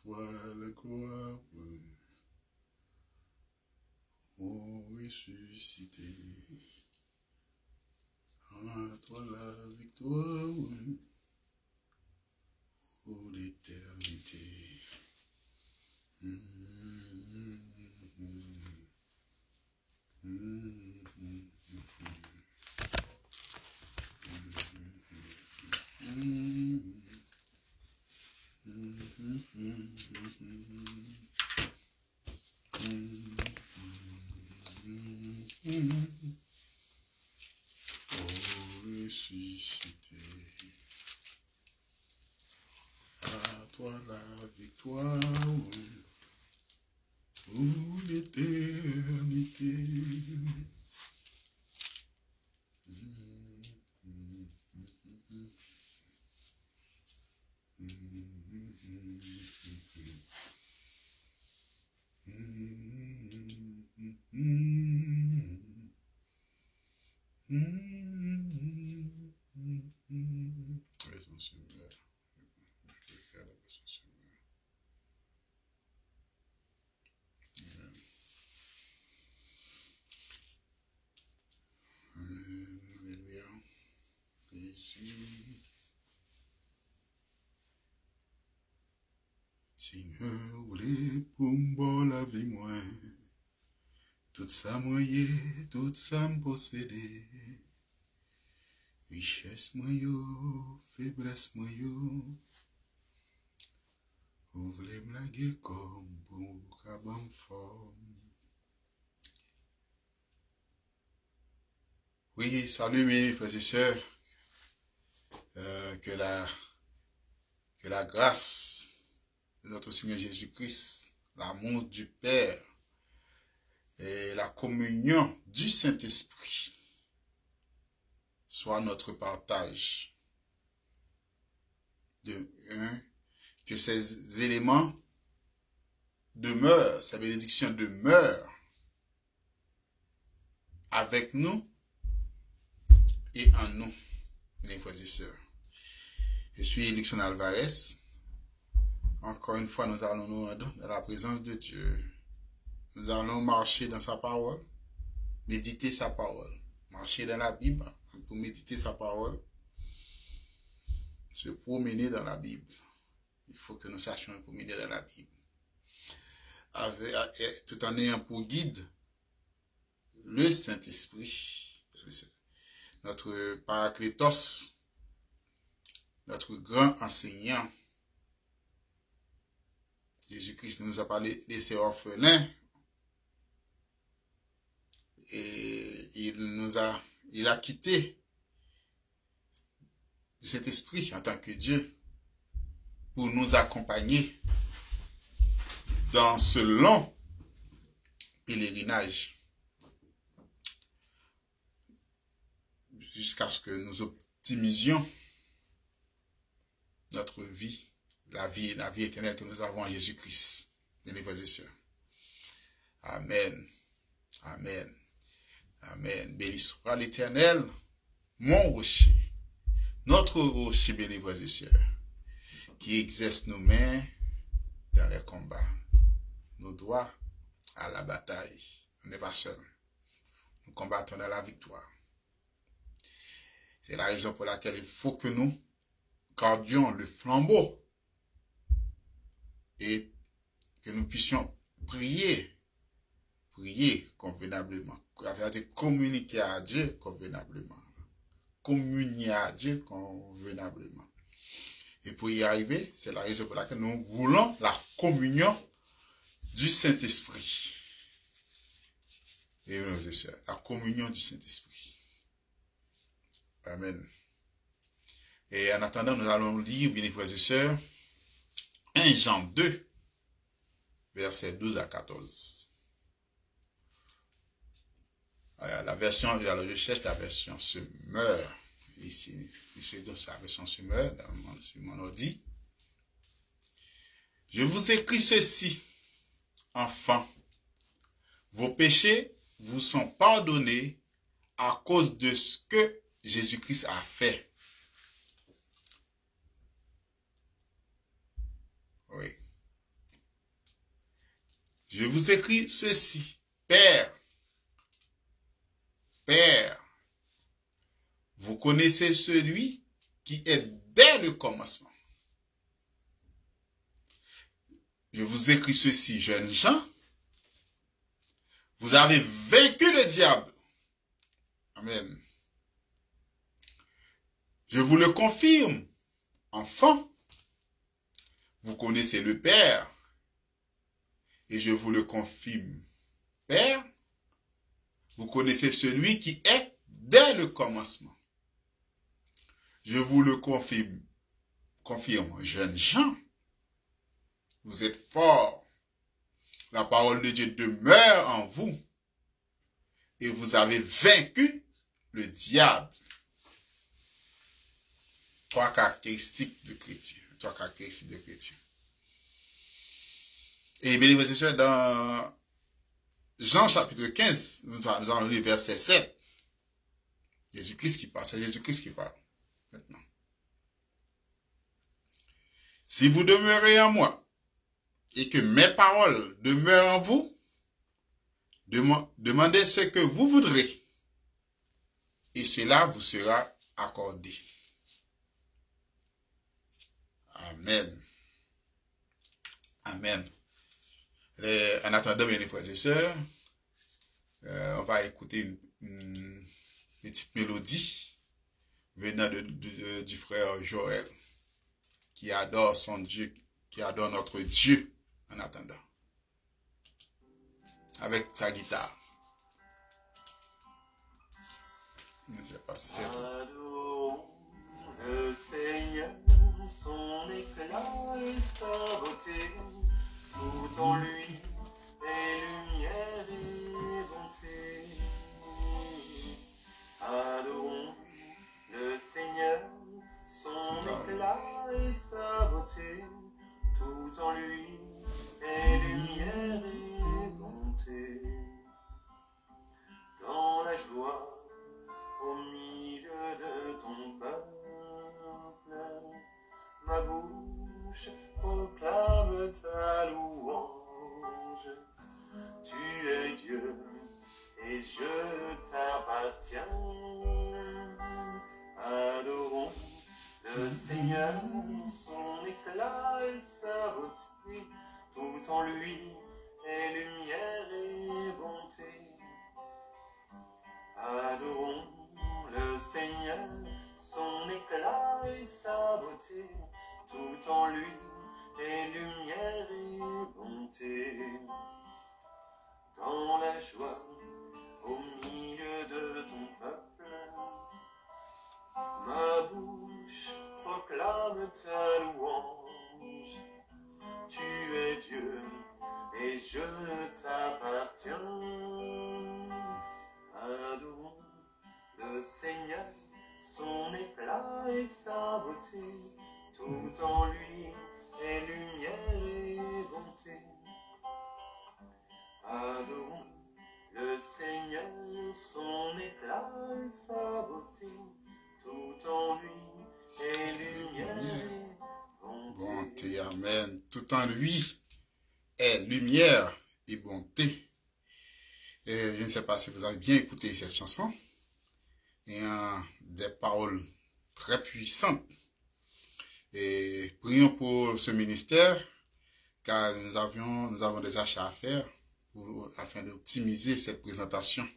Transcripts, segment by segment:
toi la gloire, ô ressuscité. À toi la victoire, ô l'éternité. Ressuscité, à toi la victoire, ô l'éternité. Version Seigneur. Je vais faire la version Seigneur. Amen. Alléluia. Jésus. Seigneur, voulez pour moi la vie moi. Tout ça moyen, tout ça me posséder. Richesse moi yo, faiblesse moi yo. Vous voulez me laguer comme pour cabam forme. Oui, salut mes frères et sœurs. Que la grâce de notre Seigneur Jésus-Christ, l'amour du Père et la communion du Saint-Esprit soit notre partage. Que ces éléments demeurent, ces bénédictions demeurent avec nous et en nous, mes frères et sœurs. Je suis Elixon Alvarez. Encore une fois, nous allons nous rendre dans la présence de Dieu. Nous allons marcher dans sa parole, méditer sa parole, marcher dans la Bible pour méditer sa parole, se promener dans la Bible. Il faut que nous sachions promener dans la Bible. Tout en ayant pour guide le Saint-Esprit, notre Paraclétos, notre grand enseignant. Jésus-Christ nous a parlé laissé orphelins et il a quitté cet esprit en tant que Dieu pour nous accompagner dans ce long pèlerinage jusqu'à ce que nous optimisions notre vie, la vie éternelle que nous avons en Jésus-Christ, mes frères et sœurs. Amen. Amen. Amen. Béni soit l'Éternel, mon rocher, notre rocher, béni frères et sœurs, qui exerce nos mains dans les combats, nos doigts à la bataille. On n'est pas seul. Nous combattons dans la victoire. C'est la raison pour laquelle il faut que nous gardions le flambeau et que nous puissions prier convenablement, c'est-à-dire communiquer à Dieu convenablement, communier à Dieu convenablement. Et pour y arriver, c'est la raison pour laquelle nous voulons la communion du Saint-Esprit. Et la communion du Saint-Esprit. Amen. Et en attendant, nous allons lire, bien frères et sœurs, 1 Jean 2, versets 12 à 14. La version, alors je cherche la version Semeur. Ici, je suis dans la version Semeur, sur mon ordi. Je vous écris ceci, enfants. Vos péchés vous sont pardonnés à cause de ce que Jésus-Christ a fait. Oui. Je vous écris ceci. Père, Père, vous connaissez celui qui est dès le commencement. Je vous écris ceci, jeunes gens. Vous avez vaincu le diable. Amen. Je vous le confirme, enfants. Vous connaissez le Père. Et je vous le confirme, Père. Vous connaissez celui qui est dès le commencement. Je vous le confirme, jeunes gens. Vous êtes forts. La parole de Dieu demeure en vous. Et vous avez vaincu le diable. Trois caractéristiques de chrétien. Trois caractéristiques de chrétien. Et bien, les frères, dans Jean chapitre 15, nous allons lire verset 7. Jésus-Christ qui parle. C'est Jésus-Christ qui parle. Maintenant. Si vous demeurez en moi, et que mes paroles demeurent en vous, demandez ce que vous voudrez, et cela vous sera accordé. Amen. Amen. En attendant, mes frères et sœurs, on va écouter une petite mélodie venant du frère Joël, qui adore son Dieu, qui adore notre Dieu en attendant, avec sa guitare. Je ne sais pas si c'est tout. Adorons le Seigneur, son éclat et sa beauté, tout en lui est lumière et bonté. Adorons le Seigneur, son éclat et sa beauté, tout en lui est lumière et bonté. Dans la joie, au milieu de ton peuple, ma bouche proclame ta louange. Tu es Dieu et je t'appartiens. Adorons le Seigneur, son éclat et sa beauté, tout en lui est lumière et bonté. Adorons le Seigneur, son éclat et sa beauté, tout en lui est lumière et bonté. Dans la joie, au milieu de ton peuple, ma bouche proclame ta louange. Tu es Dieu et je t'appartiens. Adorons le Seigneur, son éclat et sa beauté, tout en lui est lumière et bonté. Adorons le Seigneur, son éclat et sa beauté, tout en lui est lumière et bonté. Amen. Tout en lui est lumière et bonté. Et je ne sais pas si vous avez bien écouté cette chanson. Il y a des paroles très puissantes. Et prions pour ce ministère, car nous avons des achats à faire afin d'optimiser cette présentation,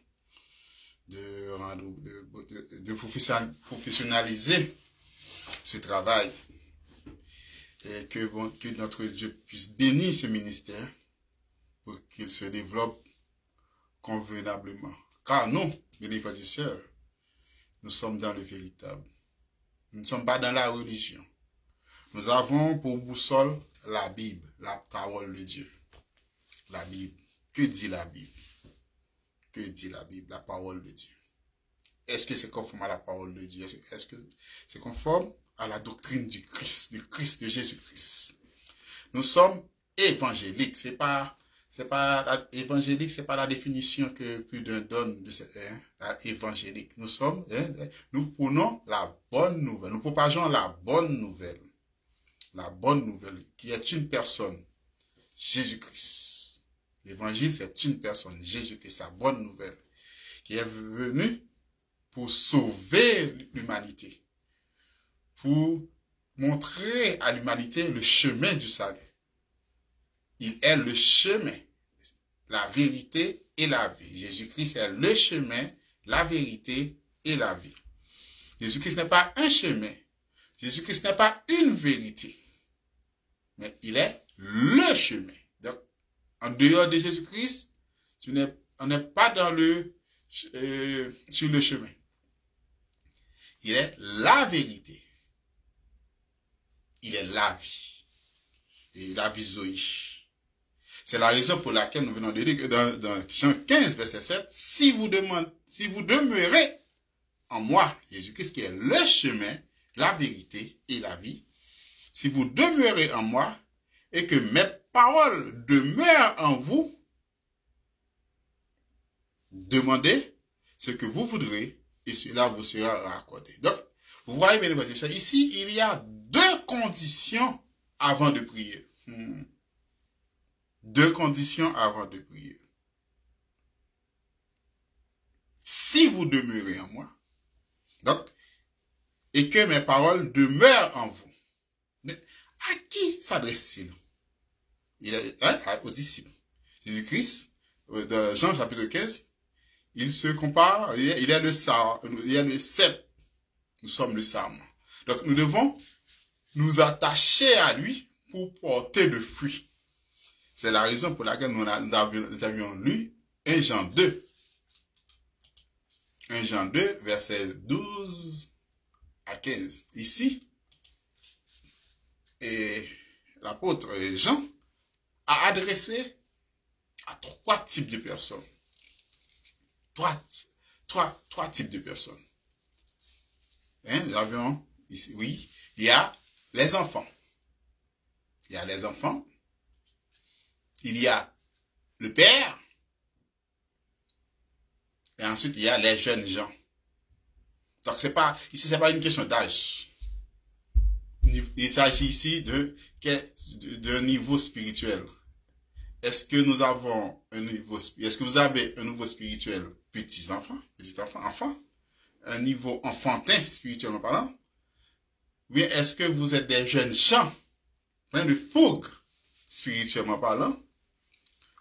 de professionnaliser ce travail. Et que notre Dieu puisse bénir ce ministère pour qu'il se développe convenablement. Car nous, mes frères et sœurs, nous sommes dans le véritable. Nous ne sommes pas dans la religion. Nous avons pour boussole la Bible, la parole de Dieu. La Bible. Que dit la Bible? Que dit la Bible, la parole de Dieu? Est-ce que c'est conforme à la parole de Dieu? Est-ce que c'est conforme à la doctrine du Christ, de Jésus-Christ? Nous sommes évangéliques. Évangélique, c'est pas la définition que plus d'un donne de cette évangélique. Nous prenons la bonne nouvelle. Nous propageons la bonne nouvelle. La bonne nouvelle qui est une personne, Jésus-Christ. L'évangile, c'est une personne, Jésus-Christ, la bonne nouvelle, qui est venu pour sauver l'humanité, pour montrer à l'humanité le chemin du salut. Il est le chemin, la vérité et la vie. Jésus-Christ est le chemin, la vérité et la vie. Jésus-Christ n'est pas un chemin. Jésus-Christ n'est pas une vérité. Mais il est le chemin. Donc, en dehors de Jésus-Christ, on n'est pas sur le chemin. Il est la vérité. Il est la vie. Et la vie Zoé. C'est la raison pour laquelle nous venons de dire que dans Jean 15, verset 7, si vous demeurez en moi, Jésus-Christ qui est le chemin, la vérité et la vie, si vous demeurez en moi et que mes paroles demeurent en vous, demandez ce que vous voudrez et cela vous sera accordé. Donc, vous voyez, bien les frères, ici, il y a deux conditions avant de prier. Deux conditions avant de prier. Si vous demeurez en moi, donc, et que mes paroles demeurent en vous. Mais à qui s'adresse-t-il? Il est aux disciples. Jésus-Christ, dans Jean chapitre 15, il se compare, il est le cep. Nous sommes le sarment. Donc, nous devons nous attacher à lui pour porter le fruit. C'est la raison pour laquelle nous avions lu 1 Jean 2. 1 Jean 2, verset 12 à 15. Ici, l'apôtre Jean a adressé à trois types de personnes. Trois types de personnes. Nous avions ici, oui, il y a les enfants. Il y a les enfants. Il y a le père. Et ensuite, il y a les jeunes gens. Donc, ici, c'est pas une question d'âge. Il s'agit ici d'un niveau spirituel. Est-ce que nous avons est-ce que vous avez un niveau spirituel petits-enfants, enfants, un niveau enfantin, spirituellement parlant? Oui, est-ce que vous êtes des jeunes gens, pleins de fougue, spirituellement parlant?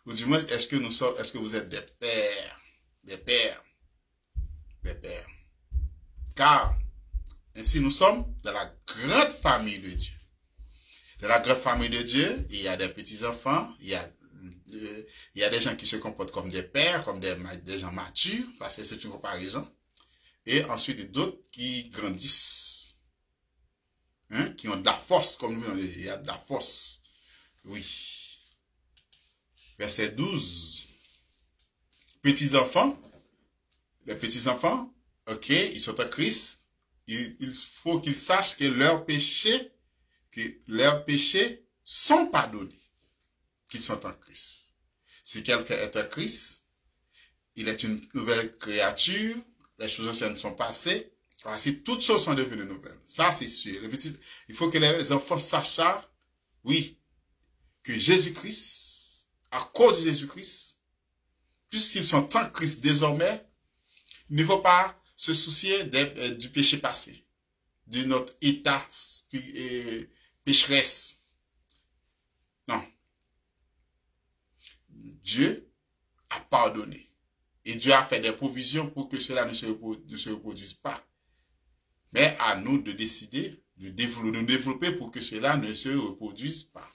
Ou du moins, est-ce que vous êtes des pères? Car, ainsi nous sommes dans la grande famille de Dieu. Dans la grande famille de Dieu, il y a des petits-enfants, il y a des gens qui se comportent comme des pères, comme des gens matures, parce que c'est une comparaison. Et ensuite, d'autres qui grandissent, qui ont de la force, comme nous, il y a de la force. Oui. Verset 12. Petits-enfants, les petits-enfants, ok, ils sont en Christ. Il faut qu'ils sachent que leurs péchés sont pardonnés, qu'ils sont en Christ. Si quelqu'un est en Christ, il est une nouvelle créature, les choses anciennes sont passées, voici, toutes choses sont devenues nouvelles. Ça, c'est sûr. Il faut que les enfants sachent ça, oui, que Jésus-Christ, à cause de Jésus-Christ, puisqu'ils sont en Christ désormais, il ne faut pas se soucier du péché passé, de notre état pécheresse. Non. Dieu a pardonné. Et Dieu a fait des provisions pour que cela ne se reproduise pas. Mais à nous de décider, de nous développer pour que cela ne se reproduise pas.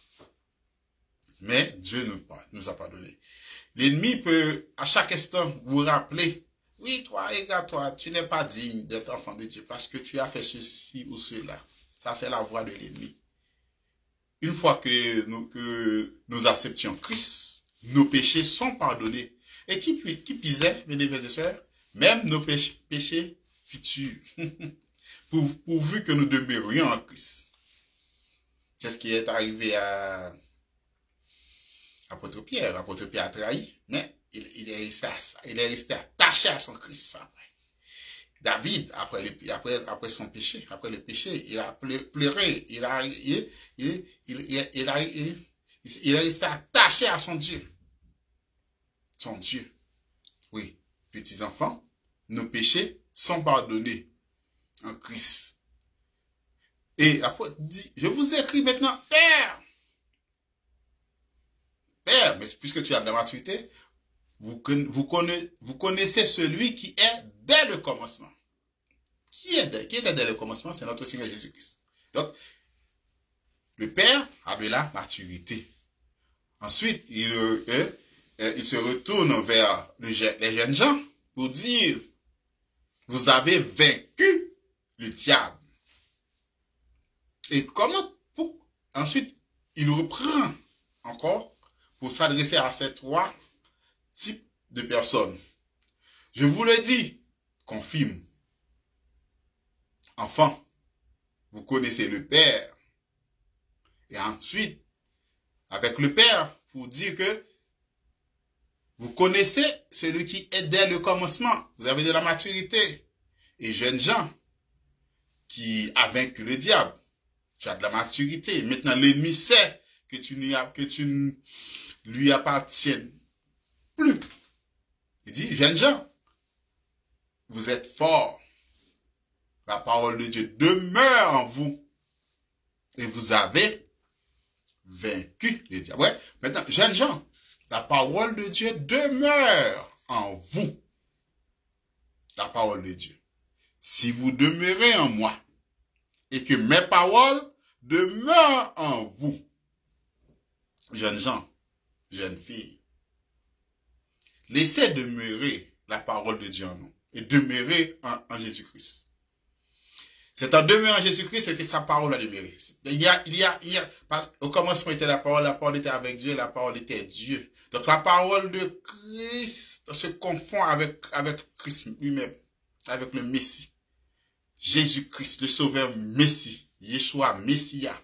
Mais Dieu nous a pardonné. L'ennemi peut, à chaque instant, vous rappeler, oui, toi, égale-toi, tu n'es pas digne d'être enfant de Dieu parce que tu as fait ceci ou cela. Ça, c'est la voix de l'ennemi. Une fois que nous acceptions Christ, nos péchés sont pardonnés. Et qui pisait, mes frères et sœurs, même nos péchés futurs, pourvu que nous demeurions en Christ. C'est ce qui est arrivé à l'apôtre Pierre. L'apôtre Pierre a trahi, mais il est resté attaché à son Christ après. David, après son péché, après le péché, il a pleuré, il est resté attaché à son Dieu. ton Dieu. Oui, petits enfants, nos péchés sont pardonnés en Christ. Et l'apôtre dit, je vous écris maintenant, Père, mais puisque tu as de la maturité, vous connaissez celui qui est dès le commencement. Qui était dès le commencement? C'est notre Seigneur Jésus-Christ. Donc, le Père a de la maturité. Ensuite, il se retourne vers les jeunes gens pour dire, vous avez vaincu le diable. Et ensuite, il reprend encore pour s'adresser à ces trois types de personnes. Je vous le dis, confirme. Enfant, vous connaissez le Père. Et ensuite, avec le Père, pour dire que vous connaissez celui qui est dès le commencement. Vous avez de la maturité. Et jeunes gens qui a vaincu le diable. Tu as de la maturité. Maintenant, l'ennemi sait que tu ne lui appartiennes plus. Il dit, jeunes gens, vous êtes forts. La parole de Dieu demeure en vous. Et vous avez vaincu le diable. Ouais. Maintenant, jeunes gens, la parole de Dieu demeure en vous. La parole de Dieu. Si vous demeurez en moi et que mes paroles demeurent en vous, jeunes gens, jeunes filles, laissez demeurer la parole de Dieu en nous et demeurer en Jésus-Christ. C'est en demeurant en Jésus-Christ que sa parole a demeuré. Au commencement était la parole était avec Dieu, la parole était Dieu. Donc la parole de Christ se confond avec Christ lui-même, avec le Messie. Jésus-Christ, le Sauveur Messie, Yeshua, Messia.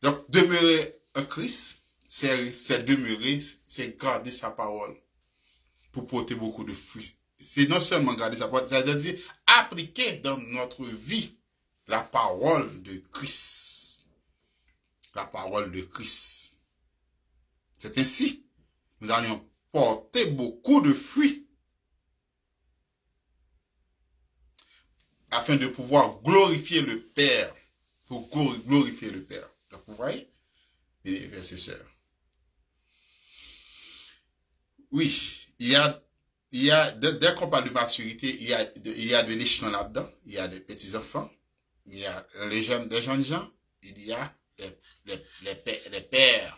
Donc demeurer en Christ, c'est demeurer, c'est garder sa parole pour porter beaucoup de fruits. C'est non seulement garder sa parole, c'est-à-dire appliquer dans notre vie la parole de Christ. La parole de Christ. C'est ainsi que nous allons porter beaucoup de fruits afin de pouvoir glorifier le Père. Pour glorifier le Père. Donc vous voyez, mes frères et sœurs. Oui, dès qu'on parle de maturité, il y a de l'échelon là-dedans. Il y a des petits enfants, il y a des jeunes gens, il y a les pères.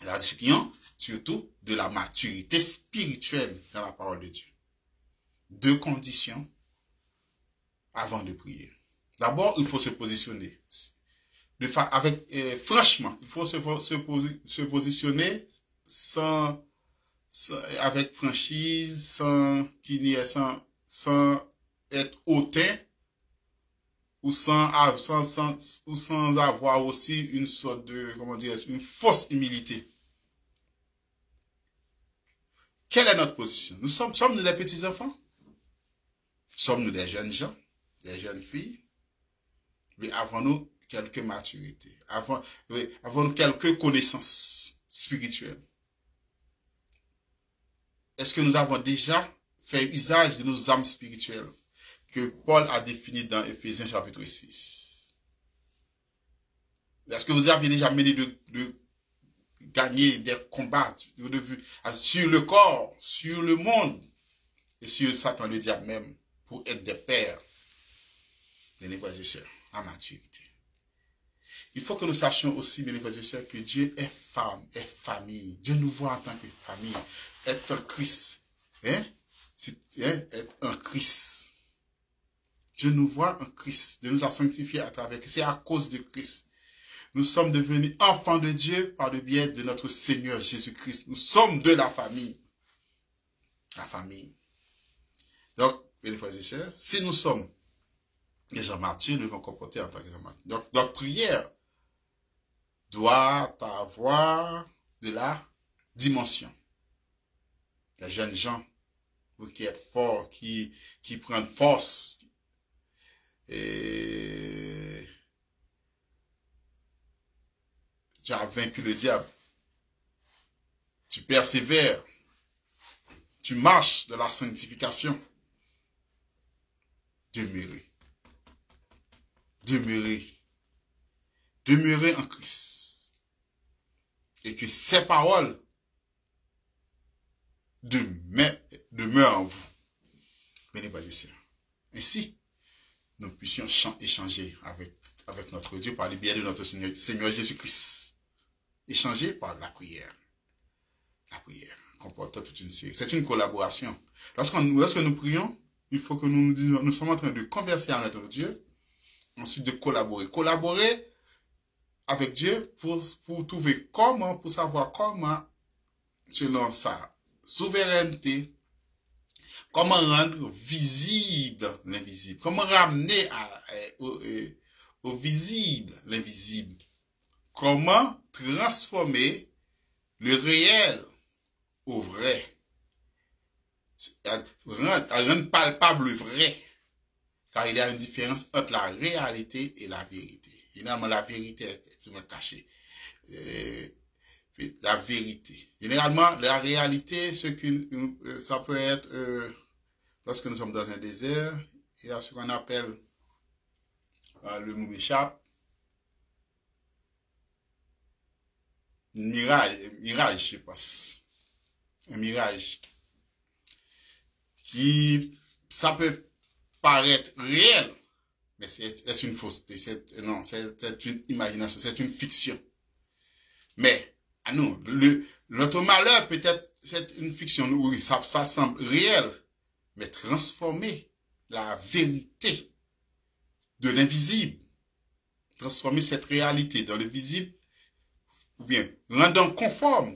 La discussion, surtout, de la maturité spirituelle dans la parole de Dieu. Deux conditions avant de prier. D'abord, il faut se positionner. Franchement, il faut se positionner avec franchise, sans être hautain, ou sans avoir aussi une sorte de, une fausse humilité. Quelle est notre position? Sommes-nous des petits enfants? Sommes-nous des jeunes gens, des jeunes filles? Mais avons-nous quelques maturités? Avons-nous quelques connaissances spirituelles? Est-ce que nous avons déjà fait usage de nos âmes spirituelles que Paul a définies dans Éphésiens chapitre 6? Est-ce que vous avez déjà mené de gagner des combats sur le corps, sur le monde et sur Satan, le diable même, pour être des pères, des frères et sœurs, en maturité? Il faut que nous sachions aussi, mes frères et sœurs, que Dieu est femme, est famille. Dieu nous voit en tant que famille. Être en Christ. Être en Christ. Dieu nous voit en Christ. Dieu nous a sanctifiés à travers. C'est à cause de Christ. Nous sommes devenus enfants de Dieu par le biais de notre Seigneur Jésus-Christ. Nous sommes de la famille. La famille. Donc, mes frères et sœurs, si nous sommes des gens matures, nous devons comporter en tant que gens matures. Donc, notre prière doit avoir de la dimension. Les jeunes gens qui sont forts, qui prennent force. Et tu as vaincu le diable. Tu persévères tu marches dans la sanctification, demeurez. Demeurez. Demeurez en Christ. Et que ces paroles demeurent en vous. Béni par Dieu. Ainsi, nous puissions échanger avec notre Dieu par le biais de notre Seigneur Jésus-Christ. Échanger par la prière. La prière comporte toute une série. C'est une collaboration. Lorsque nous prions, il faut que nous sommes en train de converser avec notre Dieu. Ensuite, de collaborer. Collaborer avec Dieu pour trouver comment, pour savoir comment, selon sa souveraineté, comment rendre visible l'invisible. Comment ramener au visible l'invisible. Comment transformer le réel au vrai. Rendre palpable le vrai. Car il y a une différence entre la réalité et la vérité. Généralement, la vérité est tout cachée. La vérité. Généralement, la réalité, ça peut être, lorsque nous sommes dans un désert, il y a ce qu'on appelle, le mot m'échappe, mirage, je pense. Un mirage. Ça peut paraître réel, mais c'est une fausseté. C'est une imagination, c'est une fiction. Mais, à nous, notre malheur peut-être, c'est une fiction. Oui, ça semble réel, mais transformer la vérité de l'invisible, transformer cette réalité dans le visible, ou bien rendant conforme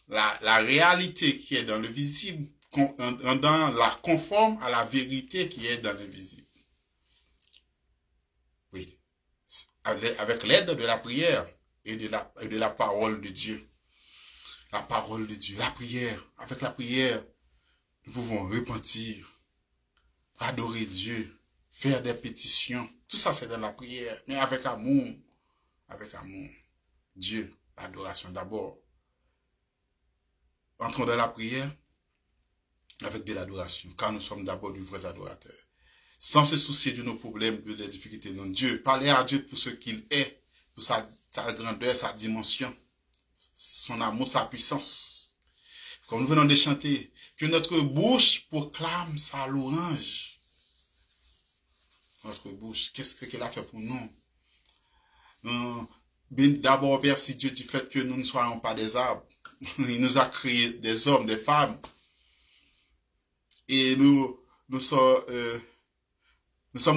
la réalité qui est dans le visible, rendant-la conforme à la vérité qui est dans l'invisible. Oui, avec l'aide de la prière et de la parole de Dieu. La parole de Dieu, la prière. Avec la prière, nous pouvons repentir, adorer Dieu, faire des pétitions. Tout ça, c'est dans la prière, mais avec amour. Avec amour. Dieu, l'adoration d'abord. Entrons dans la prière avec de l'adoration, car nous sommes d'abord de vrais adorateurs. Sans se soucier de nos problèmes, de nos difficultés, non. Dieu, parler à Dieu pour ce qu'il est, pour sa grandeur, sa dimension, son amour, sa puissance. Comme nous venons de chanter, que notre bouche proclame sa louange. Notre bouche, qu'est-ce qu'elle a fait pour nous? D'abord, merci Dieu du fait que nous ne soyons pas des arbres. Il nous a créé des hommes, des femmes. Et nous sommes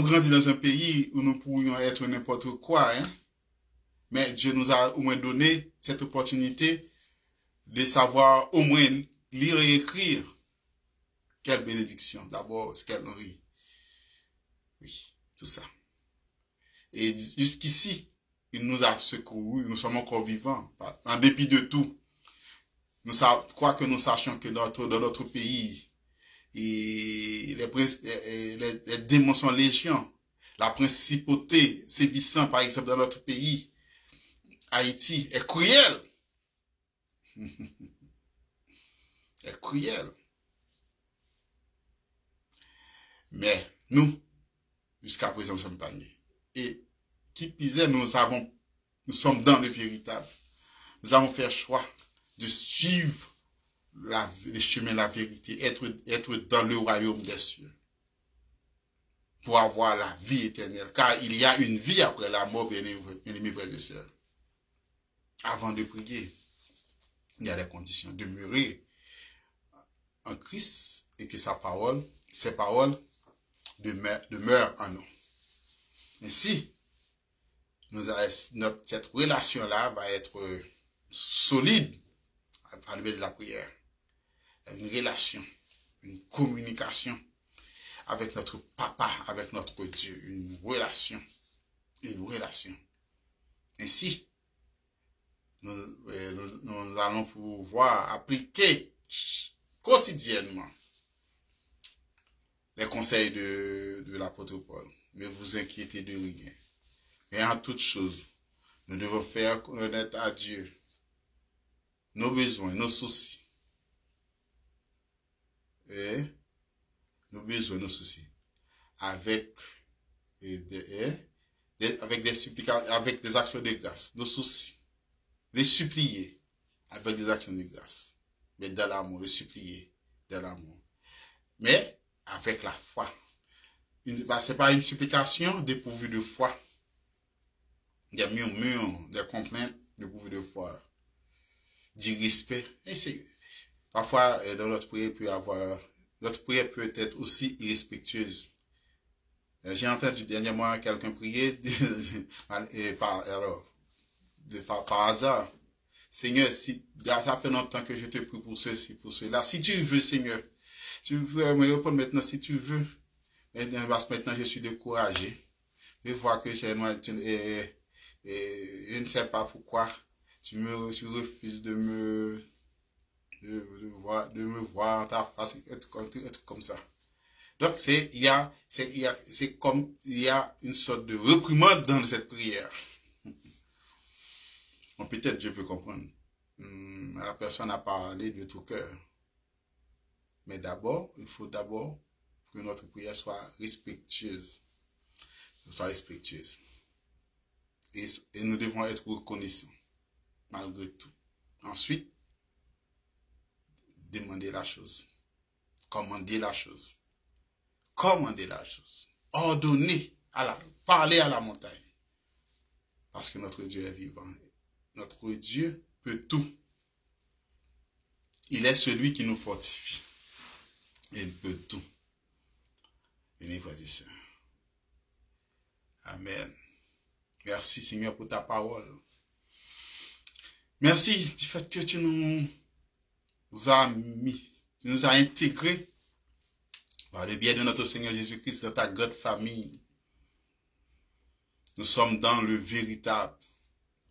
grandis dans un pays où nous pourrions être n'importe quoi. Hein? Mais Dieu nous a au moins donné cette opportunité de savoir au moins lire et écrire. Quelle bénédiction. D'abord, ce qu'elle nourrit. Oui, tout ça. Et jusqu'ici, il nous a secourus, nous sommes encore vivants, en dépit de tout. Quoi que nous sachions que dans notre pays, et les démons sont légion. La principauté sévissant, par exemple, dans notre pays, Haïti, est cruelle. Est cruelle. Mais nous, jusqu'à présent, nous sommes pas nés. Et qui pisait, nous sommes dans le véritable. Nous avons fait choix de suivre le chemin de la vérité, être dans le royaume des cieux, pour avoir la vie éternelle, car il y a une vie après la mort, bien-aimés frères et sœurs. Avant de prier, il y a des conditions. Demeurer en Christ et que ses paroles demeurent en nous. Ainsi, cette relation-là va être solide par le biais de la prière. Une relation, une communication avec notre papa, avec notre Dieu, une relation. Ainsi, nous allons pouvoir appliquer quotidiennement les conseils de l'apôtre Paul. Ne vous inquiétez de rien. Et en toute chose, nous devons faire connaître à Dieu nos besoins, nos soucis. nos besoins, nos soucis, avec avec des supplications, avec des actions de grâce, nos soucis, les supplier avec des actions de grâce, mais dans l'amour, les supplier dans l'amour, mais avec la foi. C'est pas une supplication dépourvue de foi. Des murmures, des complaintes dépourvues de foi, du respect. Et c'est parfois dans notre prière notre prière peut être aussi irrespectueuse. J'ai entendu dernièrement quelqu'un prier par hasard. Seigneur, si ça fait longtemps que je te prie pour ceci, pour cela. Si tu veux, Seigneur, tu veux me répondre maintenant, si tu veux. Maintenant, je suis découragé. Je vois que je ne sais pas pourquoi tu refuses de me voir en ta face, un truc comme ça. Donc, il y a une sorte de réprimande dans cette prière. Bon, peut-être Dieu peut comprendre. La personne a parlé de tout cœur. Mais d'abord, il faut d'abord que notre prière soit respectueuse. Et nous devons être reconnaissants, malgré tout. Ensuite, demander la chose. Commander la chose. Ordonner, parler à la montagne. Parce que notre Dieu est vivant. Notre Dieu peut tout. Il est celui qui nous fortifie. Il peut tout. Venez, frères et sœurs. Amen. Merci, Seigneur, pour ta parole. Merci du fait que tu nous as mis, tu nous as intégrés par le biais de notre Seigneur Jésus-Christ dans ta grande famille. Nous sommes dans le véritable,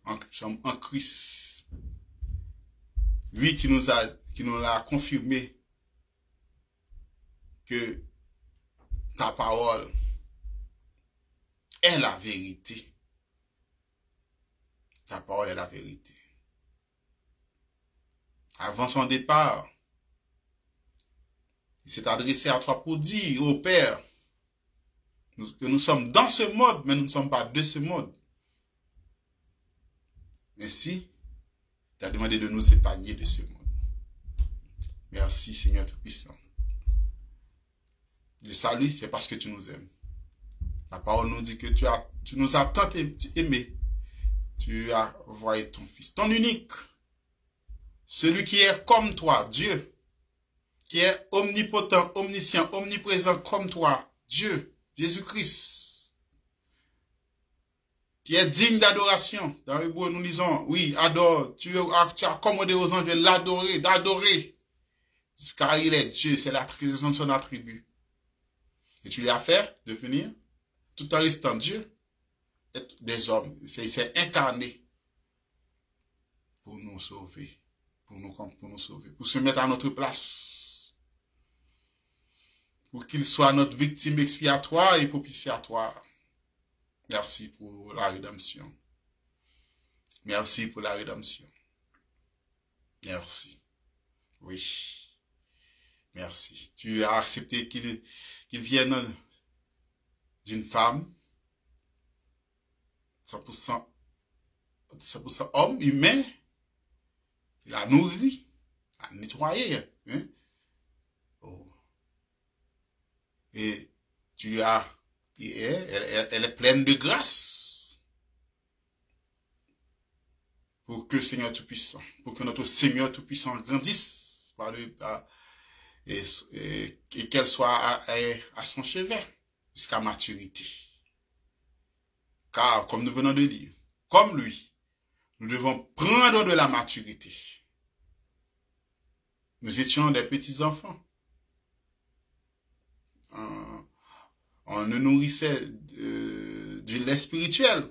nous sommes en Christ. Lui qui nous a confirmé que ta parole est la vérité. Ta parole est la vérité. Avant son départ, il s'est adressé à toi pour dire au Père que nous sommes dans ce monde, mais nous ne sommes pas de ce monde. Ainsi, tu as demandé de nous épargner de ce monde. Merci, Seigneur Tout-Puissant. Le salut, c'est parce que tu nous aimes. La parole nous dit que tu nous as tant aimés. Tu as envoyé ton Fils, ton unique. Celui qui est comme toi, Dieu. Qui est omnipotent, omniscient, omniprésent comme toi, Dieu, Jésus-Christ. Qui est digne d'adoration. Dans l'hébreu, nous lisons, oui, adore. Tu as commandé aux anges de l'adorer, d'adorer. Car il est Dieu, c'est la raison de son attribut. Et tu lui as fait devenir, tout en restant Dieu, des hommes. C'est incarné pour nous sauver. Pour nous sauver. Pour se mettre à notre place. Pour qu'il soit notre victime expiatoire et propitiatoire. Merci pour la rédemption. Merci pour la rédemption. Merci. Oui. Merci. Tu as accepté qu'il vienne d'une femme 100% homme, humain. Il a nourri, a nettoyé. Hein? Oh. Et elle est pleine de grâce. Pour que Seigneur Tout-Puissant, pour que notre Seigneur Tout-Puissant grandisse et qu'elle soit à son chevet jusqu'à maturité. Car, comme nous venons de lire, comme lui, nous devons prendre de la maturité. Nous étions des petits-enfants. On nous nourrissait du lait spirituel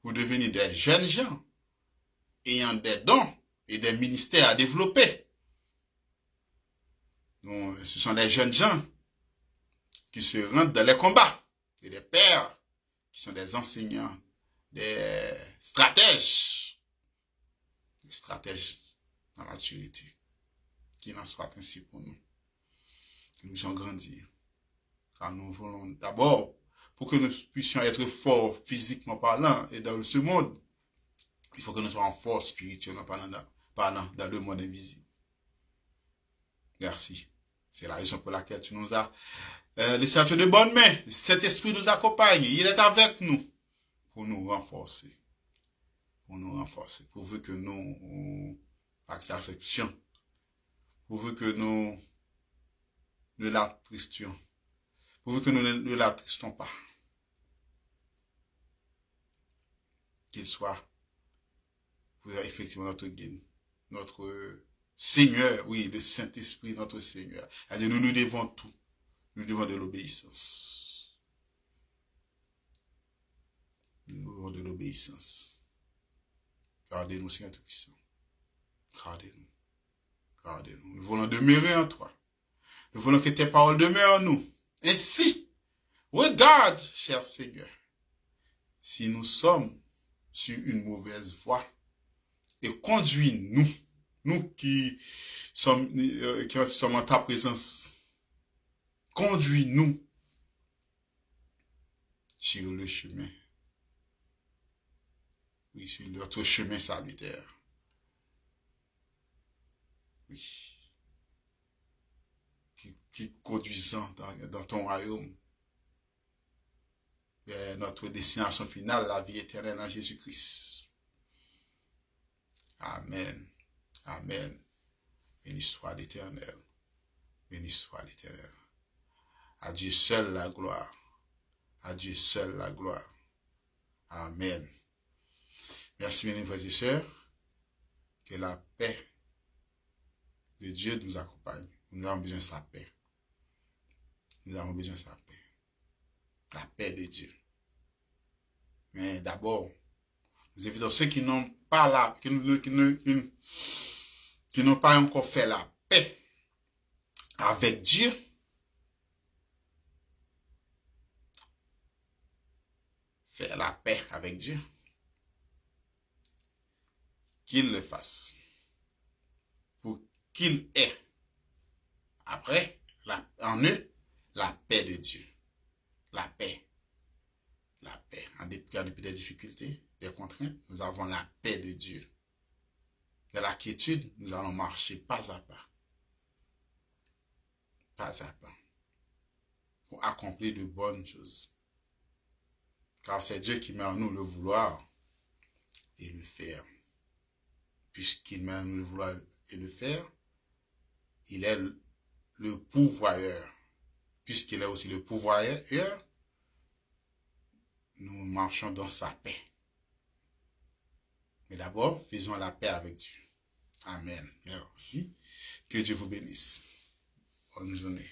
pour devenir des jeunes gens ayant des dons et des ministères à développer. Donc, ce sont des jeunes gens qui se rendent dans les combats et des pères qui sont des enseignants, des stratèges dans la maturité. qu'il en soit ainsi pour nous. Que nous puissions grandir. Car nous voulons d'abord, pour que nous puissions être forts physiquement parlant et dans ce monde, il faut que nous soyons forts spirituellement parlant dans le monde invisible. Merci. C'est la raison pour laquelle tu nous as laissé entre de bonnes mains. Cet esprit nous accompagne. Il est avec nous pour nous renforcer. Pour nous renforcer. Pourvu que nous acceptions. Pourvu que nous ne l'attristions. Pourvu que nous ne l'attristons pas. Qu'il soit effectivement notre guide, notre Seigneur, oui, le Saint-Esprit, notre Seigneur. Et nous nous devons tout. Nous devons de l'obéissance. Nous devons de l'obéissance. Gardez-nous, Seigneur Tout-Puissant. Gardez-nous. Gardez-nous. Nous voulons demeurer en toi. Nous voulons que tes paroles demeurent en nous. Ainsi, regarde, cher Seigneur, si nous sommes sur une mauvaise voie, et conduis-nous, nous qui sommes en ta présence, conduis-nous sur le chemin, oui, sur notre chemin salutaire. Oui. Qui conduisant dans ton royaume vers notre destination finale, la vie éternelle en Jésus-Christ. Amen. Amen. Béni soit l'Éternel. Béni soit l'Éternel. À Dieu seul la gloire. À Dieu seul la gloire. Amen. Merci, mes frères et sœurs. Que la paix de Dieu nous accompagne. Nous avons besoin de sa paix. Nous avons besoin de sa paix. La paix de Dieu. Mais d'abord, nous invitons ceux qui n'ont pas la, qui n'ont pas encore fait la paix avec Dieu. Faire la paix avec Dieu. Qu'ils le fassent. Pour qu'il ait après, en eux, la paix de Dieu. La paix. La paix. En dépit des difficultés, des contraintes, nous avons la paix de Dieu. Dans la quiétude, nous allons marcher pas à pas. Pas à pas. Pour accomplir de bonnes choses. Car c'est Dieu qui met en nous le vouloir et le faire. Puisqu'il met en nous le vouloir et le faire, il est le pourvoyeur. Puisqu'il est aussi le pourvoyeur, nous marchons dans sa paix. Mais d'abord, faisons la paix avec Dieu. Amen. Merci. Que Dieu vous bénisse. Bonne journée.